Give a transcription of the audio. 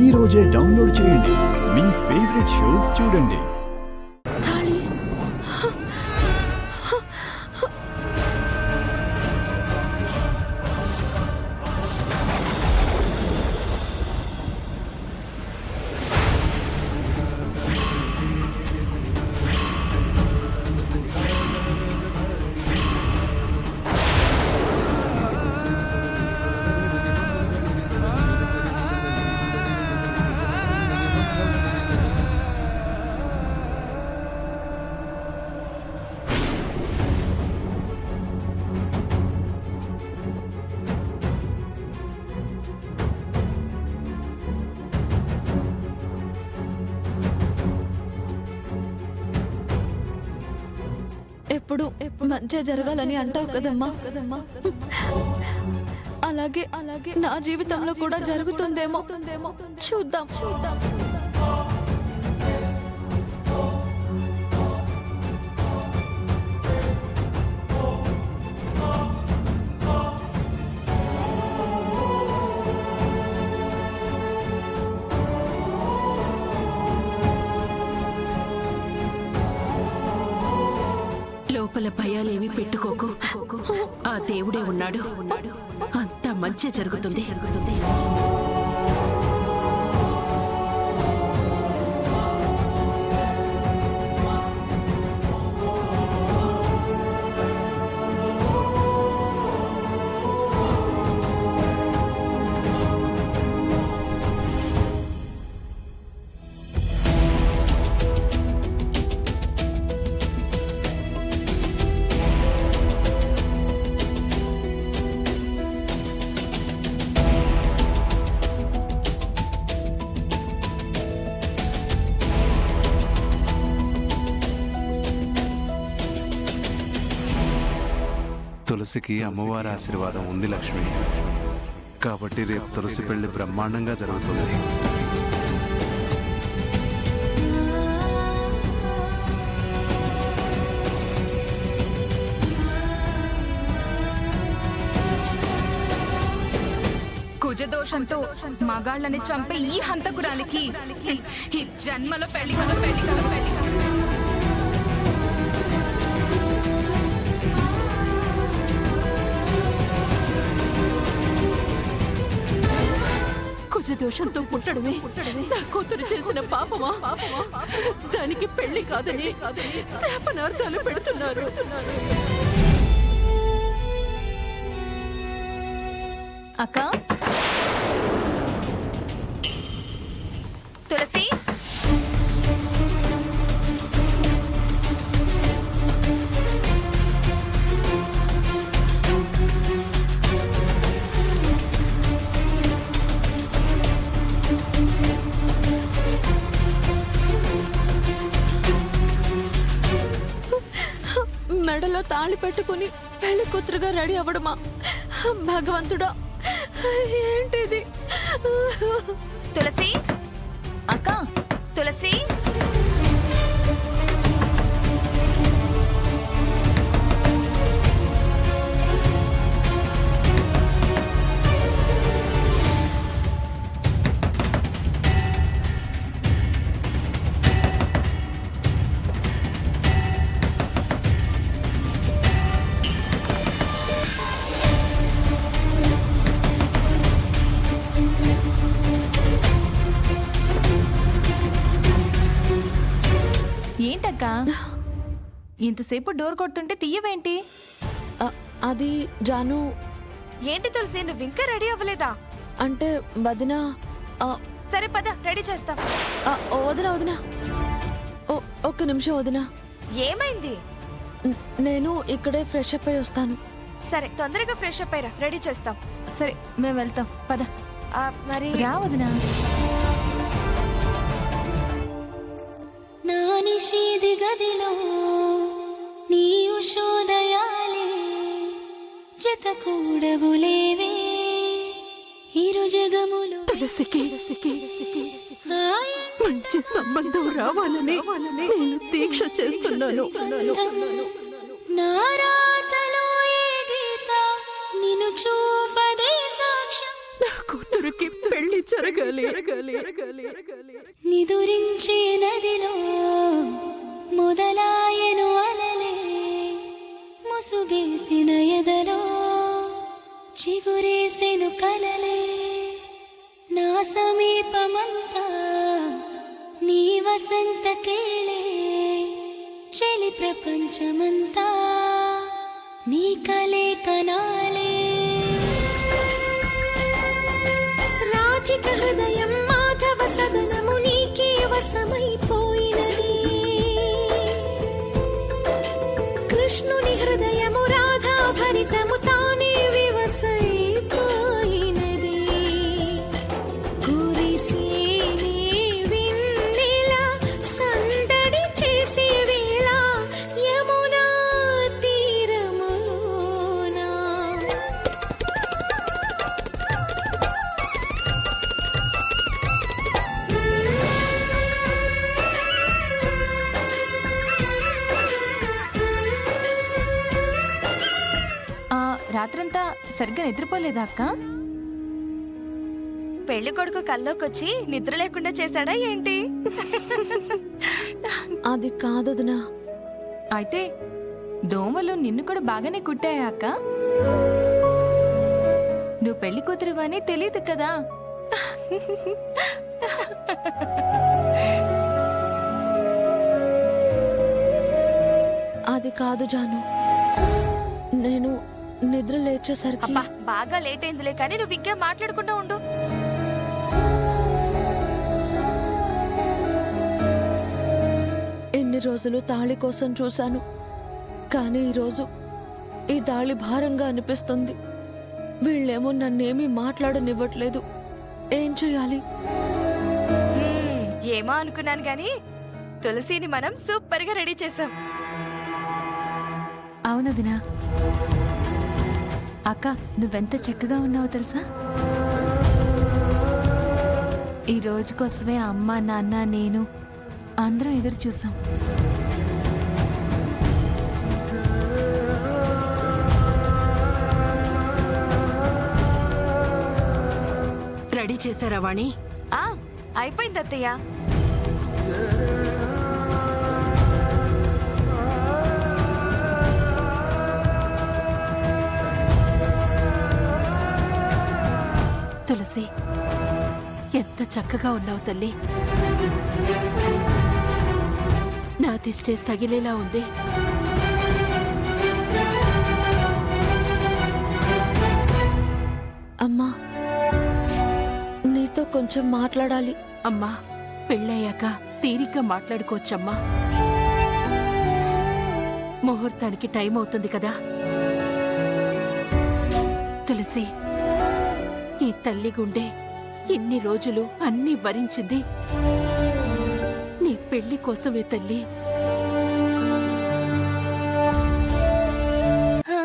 ఈ రోజే డౌన్లోడ్ చేయండి. మీ ఫేవరెట్ షోస్ చూడండి. ఎప్పుడు మంచి జరగాలని అంటావు కదమ్మా. అలాగే నా జీవితంలో కూడా జరుగుతుందేమో. చూద్దాం. లోపల భయాలేమి పెట్టుకోకు. ఆ దేవుడే ఉన్నాడు. అంతా మంచి జరుగుతుంది. తులసికి అమ్మవారి ఆశీర్వాదం ఉంది లక్ష్మి. కాబట్టి రేపు తులసి పెళ్లి బ్రహ్మాండంగా జరుగుతుంది. కుజదోషంతో మగాళ్ళని చంపే ఈ హంతకురాలికి ఈ జన్మలో పెళ్లి కదా. దోషంతో పుట్టడమే నా కూతురు చేసిన పాపమా? దానికి పెళ్లి కాదని శాపనార్థాలు పెడుతున్నారు. అక్క, తులసి, మెడలో తాళి పెట్టుకుని పెళ్లి కూతురుగా రెడీ అవ్వడమా? భగవంతుడా, ఏంటిది? తులసి అక్క, తులసి, ఏంటక్క ఇంతసేపు డోర్ కొడుతుంటే తీయవేంటి? అది జాను. ఏంటి తులసి, నువ్వు ఇంకా రెడీ అవ్వలేదా? అంటే వదిన. సరే పద, రెడీ చేస్తాం. వదిన ఒక్క నిమిషం వదిన. ఏమైంది? నేను ఇక్కడే ఫ్రెష్ అప్ అయి వస్తాను. సరే, తొందరగా ఫ్రెష్ అప్ అయ్యరా, రెడీ చేస్తాం. సరే, మేము వెళ్తాం. పద. మరి రా వదిన. నా నిషేధ గదిలో నీ ఉషోదయాలే జత కూడవులేవే ఇరు జగములు. తులసికి మంచి సంబంధం రావాలని నేను దీక్ష చేస్తున్నాను. నా రాతలో ఏ గీత నిన్ను చూపదే సాక్ష్యం. నా కూతురికి పెళ్లి జరగాలి నిదురించే నదిలో మొదలాయను అలలే ముసుగేసిన ఎదలో చిగురేసెను కలలే నా సమీపమంతా నీ వసంత కేళే చెలి ప్రపంచమంతా నీ కలే కనాలే రాధిక హృదయం మాధవ సదనము నీకే వశమైపోయినది కృష్ణుని హృదయము రాధా భరితము తానే వివసైపోయినది కురిసేనే వెన్నెల సందడి చేసే వేళ యమునా తీరములోనా రాత్రంతా సరిగ్గా నిద్రపోలేదా అక్క? పెళ్లి కొడుకు కల్లోకొచ్చి నిద్ర లేకుండా చేశాడా ఏంటి? అది కాదొదినా. అయితే దోమలు నిన్ను కూడా బాగానే కుట్టాయా అక్క? నువ్వు పెళ్లి కూతురువని తెలియదు కదా. అది కాదు జాను, నేను నిద్ర లేచేసరికి అబ్బా బాగా లేట్ అయిందిలే కానీ నువ్వు ఇంకా మాట్లాడకుండా ఉండు. ఎన్ని రోజులు తాళి కోసం చూశాను, కానీ ఈరోజు ఈ తాళి భారంగా అనిపిస్తుంది. వీళ్ళేమో నన్నేమీ మాట్లాడనివ్వట్లేదు. ఏం చేయాలి? ఏమో అనుకున్నాను గాని తులసిని మనం సూపర్ గా రెడీ చేసాం. అవునదినా అక్క, నువ్వెంత చక్కగా ఉన్నావో తెలుసా? ఈ రోజు కోసమే అమ్మ నాన్న నేను అందరం ఎదురు చూసాం. రెడీ చేశారా వాణి? ఆ అయిపోయింది అత్తయ్య. తులసి, ఎంత చక్కగా ఉన్నావు తల్లి. నా దిష్టే తగిలేలా ఉంది. అమ్మా, నీతో కొంచెం మాట్లాడాలి. అమ్మా, పెళ్ళయ్యాక తీరిగ్గా మాట్లాడుకోవచ్చమ్మా. ముహూర్తానికి టైం అవుతుంది కదా. తులసి, ఈ తల్లి గుండె ఇన్ని రోజులు అన్నీ భరించింది నీ పెళ్లి కోసమే తల్లి. ఆ